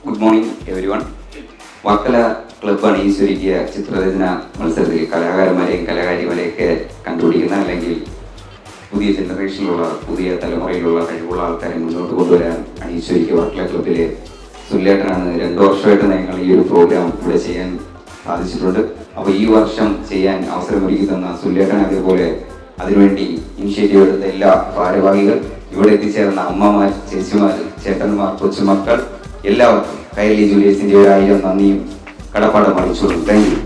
Good morning everyone. Varkala ക്ലബ്ബാണ് ഈശ്വരിക്കുക ചിത്രരചന മത്സരത്തിൽ കലാകാരന്മാരെയും കലാകാരിമാരെയൊക്കെ കണ്ടുപിടിക്കുന്ന, അല്ലെങ്കിൽ പുതിയ ജനറേഷനിലുള്ള പുതിയ തലമുറയിലുള്ള കഴിവുള്ള ആൾക്കാരെ മുന്നോട്ട് കൊണ്ടുവരാൻ ഈശ്വരിക്കുക വർക്കല ക്ലബ്ബിലെ സുല്ലേട്ടനാണ്. 2 വർഷമായിട്ട് ഞങ്ങൾ ഈ ഒരു പ്രോഗ്രാം ഇവിടെ ചെയ്യാൻ സാധിച്ചിട്ടുണ്ട്. അപ്പോൾ ഈ വർഷം ചെയ്യാൻ അവസരമൊരുക്കി തന്ന സുല്ലേട്ടൻ, അതേപോലെ അതിനുവേണ്ടി ഇനിഷ്യേറ്റീവ് എടുത്ത എല്ലാ ഭാരവാഹികൾ, ഇവിടെ എത്തിച്ചേർന്ന അമ്മമാർ, ചേച്ചിമാർ, ചേട്ടന്മാർ, കൊച്ചുമക്കൾ, എല്ലാവർക്കും കൈരളി ജൂലിയേഴ്സിന്റെ 1000 നന്ദിയും കടപ്പാടും അറിയിച്ചോളൂ. Thank you.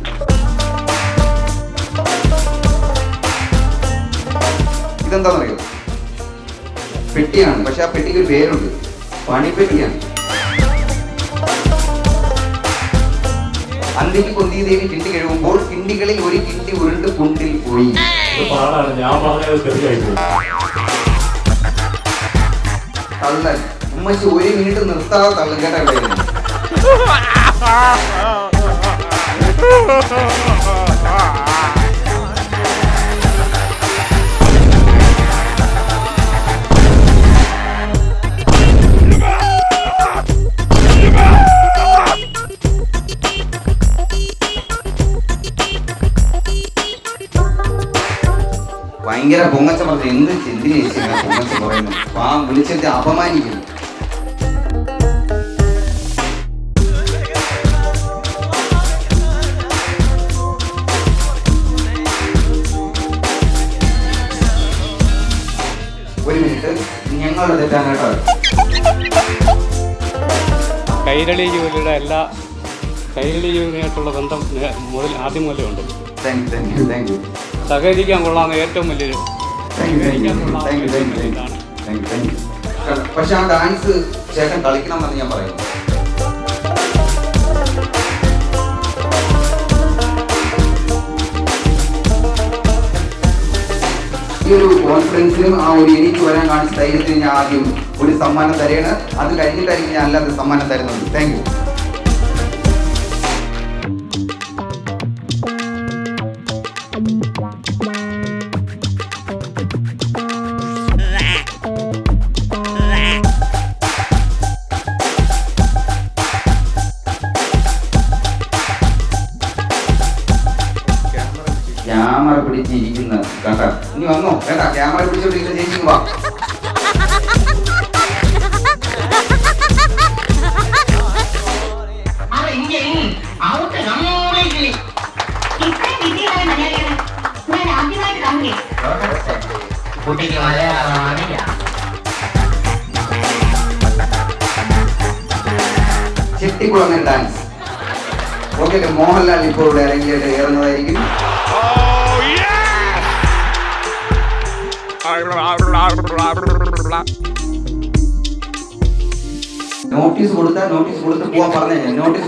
ഇതെന്താണെന്നറിയോ? പെട്ടിയാണ്, പക്ഷെ ആ പെട്ടിക്ക് ഒരു പേരുണ്ട്, പണിപ്പെട്ടിയാണ്. അന്തിക്ക് കൊന്തി ദേവി കിണ്ടി കഴിയുമ്പോൾ കിണ്ടികളിൽ ഒരു കിണ്ടി ഉരുണ്ട് കുണ്ടിൽ പോയി. തള്ളൻ ഉമ്മച്ചി 1 മിനിറ്റ് നിർത്താതെ തള്ളും കേട്ടോ. ഭയങ്കര പൊങ്ങച്ച പറഞ്ഞു. എന്തിനു പൊങ്ങച്ച പറയുന്നു? വിളിച്ചിട്ട് അപമാനിക്കുന്നു. ഒരു മിനിറ്റ്, ഞങ്ങളുടെ തെറ്റാണ് കേട്ടോ. കൈരളി ജോലിയായിട്ടുള്ള ബന്ധം ആദ്യം മുതലേ ഉണ്ട്. Thank you. സഹകരിക്കാൻ കൊള്ളാവുന്ന ഏറ്റവും വലിയൊരു പക്ഷെ ആ ഡാൻസ് ചേട്ടൻ കളിക്കണം എന്നാണ് ഞാൻ പറയുന്നത്. ഈ ഒരു കോൺഫറൻസിനും ആ ഒരു എനിക്ക് വരാൻ കാണിച്ച ധൈര്യത്തിന് ഞാൻ ആദ്യം ഒരു സമ്മാനം തരുകയാണ്. അത് കഴിഞ്ഞിട്ടായിരിക്കും ഞാൻ അല്ലാതെ സമ്മാനം തരുന്നത്. Thank you. ക്യാമറ പിടിച്ചിരിക്കുന്ന കേട്ടാ. ഇനി വന്നോ കേട്ടാ, ക്യാമറ പിടിച്ചോണ്ടിരിക്കുന്ന ചേച്ചി വാ. ചെട്ടിക്കുളങ്ങൽ ഡാൻസ്. ഓക്കെ, മോഹൻലാൽ ഇപ്പോൾ ഇവിടെ ഇറങ്ങുന്നതായിരിക്കും. നോട്ടീസ് കൊടുത്ത് പോവാൻ പറഞ്ഞു. നോട്ടീസ്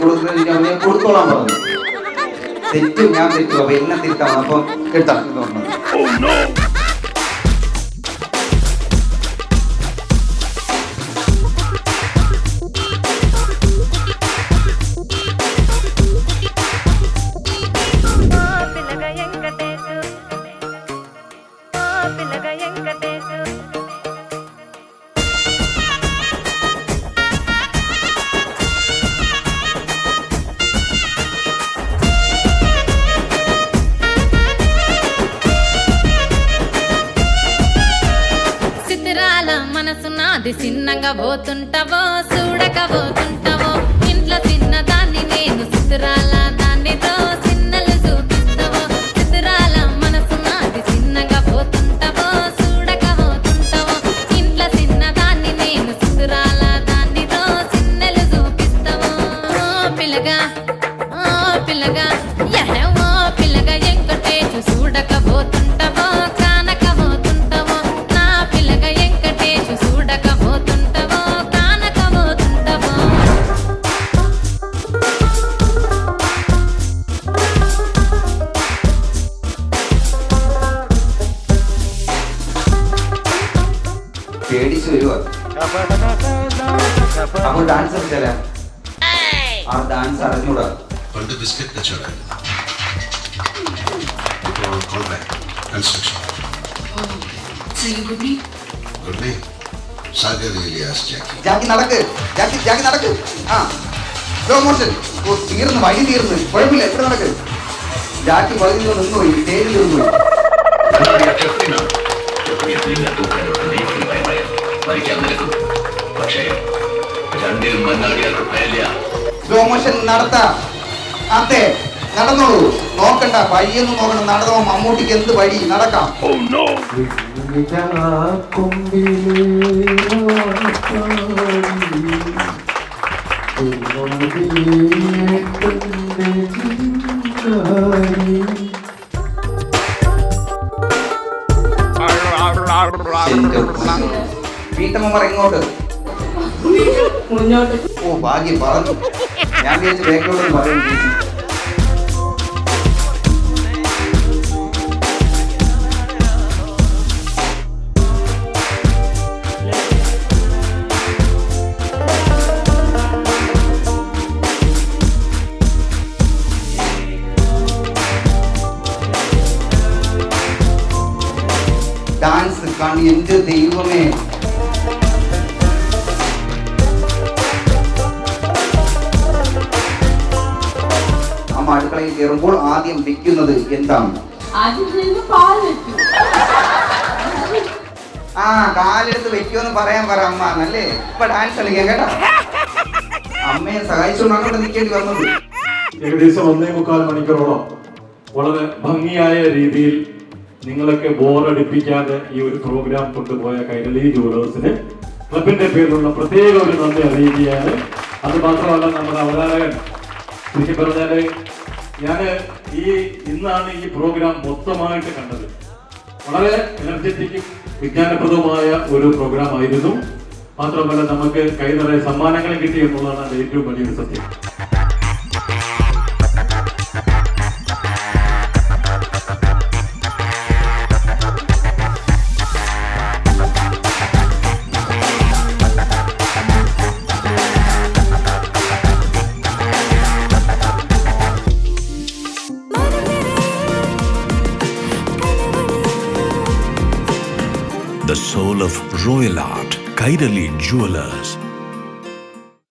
കൊടുത്തോളാൻ പറഞ്ഞു. തെറ്റും ഞാൻ തെറ്റും. അപ്പൊ എന്നെ തിരുത്താം. അപ്പൊ എടുത്താൽ మనసునాది చిన్నగా పోతుంటావో చూడకపోతుంటావో ఇంట్లో చిన్నదాన్ని నేను చిత్రాల దానితో చిన్నలు చూపిస్తావో చిత్రాల మనసునాది చిన్నగా పోతుంటావో చూడకపోతుంటావో ఇంట్లో చిన్నదాన్ని నేను చిత్రాల దానితో చిన్నలు చూపిస్తావో పిల్లగా పిల్లగా ఓ పిల్లగా ఎంకటేషు చూడకపోతుంటావో కానకపోతుంటావో నా పిల్లగా ఎంకటేషు చూడకపోతుంటావో కానకపోతుంటావో. പേടിച്ചു വരുവാ. അപ്പോൾ ഡാൻസ് കളിച്ചാലേ ആ ഡാൻസ് അറിഞ്ഞൂടാ. പണ്ട് ബിസ്ക്കറ്റ് കച്ചവടമായിരുന്നു. ഇപ്പോൾ call back construction. Good night. Sagar Ilyas Jackie. Jackie നടക്ക്. ആ സ്ലോ മോഷൻ. ഓ, തീർന്നു, വഴി തീർന്നു. കുഴപ്പമില്ല, എത്ര നടക്ക്. ജാക്കി പകുതി നിന്നുപോയി, സ്റ്റേജിൽ നിന്നുപോയി. സ്ലോ മോഷൻ നടത്താം. അതെ, നടന്നോളൂ, നോക്കണ്ട, വഴിയൊന്നും നോക്കണം. നടന്നോ, മമ്മൂട്ടിക്ക് എന്ത് വഴി, നടക്കാം. വീട്ടമ്മമാർ എങ്ങോട്ട്? ഓ, ഭാഗ്യം പറഞ്ഞു. ഞാൻ വിചാരിച്ചു ബാക്കിലോട്ട് പറയും. ഡാൻസ് കാണി, എന്റെ ദൈവമേ. അമ്മ അടുക്കളയിൽ കയറുമ്പോൾ ആദ്യം വെക്കുന്നത് എന്താണ്? ആ, കാലെടുത്ത് വെക്കുമെന്ന് പറയാൻ പറ അമ്മ. നല്ലേ, ഇപ്പൊ ഡാൻസ് കളിക്കാം കേട്ടോ. അമ്മയെ സഹായിച്ചുകൊണ്ടാണ് ഇവിടെ നിൽക്കേണ്ടി വന്നത്. ഏകദേശം 1.25 മണിക്കൂറോളം വളരെ ഭംഗിയായ രീതിയിൽ നിങ്ങളൊക്കെ ബോറടിപ്പിക്കാതെ ഈ ഒരു പ്രോഗ്രാം കൊണ്ടുപോയ കൈരളി ജുവലേഴ്സിന് ക്ലബിന്റെ പേരിലുള്ള പ്രത്യേക ഒരു നന്ദി അറിയിക്കുകയാണ്. അത് മാത്രമല്ല, നമ്മുടെ അവതാരകൻ ശരിക്കും പറഞ്ഞാല് ഇന്നാണ് ഈ പ്രോഗ്രാം മൊത്തമായിട്ട് കണ്ടത്. വളരെ എനർജറ്റിക്കും വിജ്ഞാനപ്രദവുമായ ഒരു പ്രോഗ്രാം ആയിരുന്നു. മാത്രമല്ല, നമുക്ക് കൈ നിറയെ സമ്മാനങ്ങൾ കിട്ടി എന്നുള്ളതാണ് അതിന്റെ ഏറ്റവും വലിയൊരു സത്യം. The soul of royal art, Kairali Jewelers.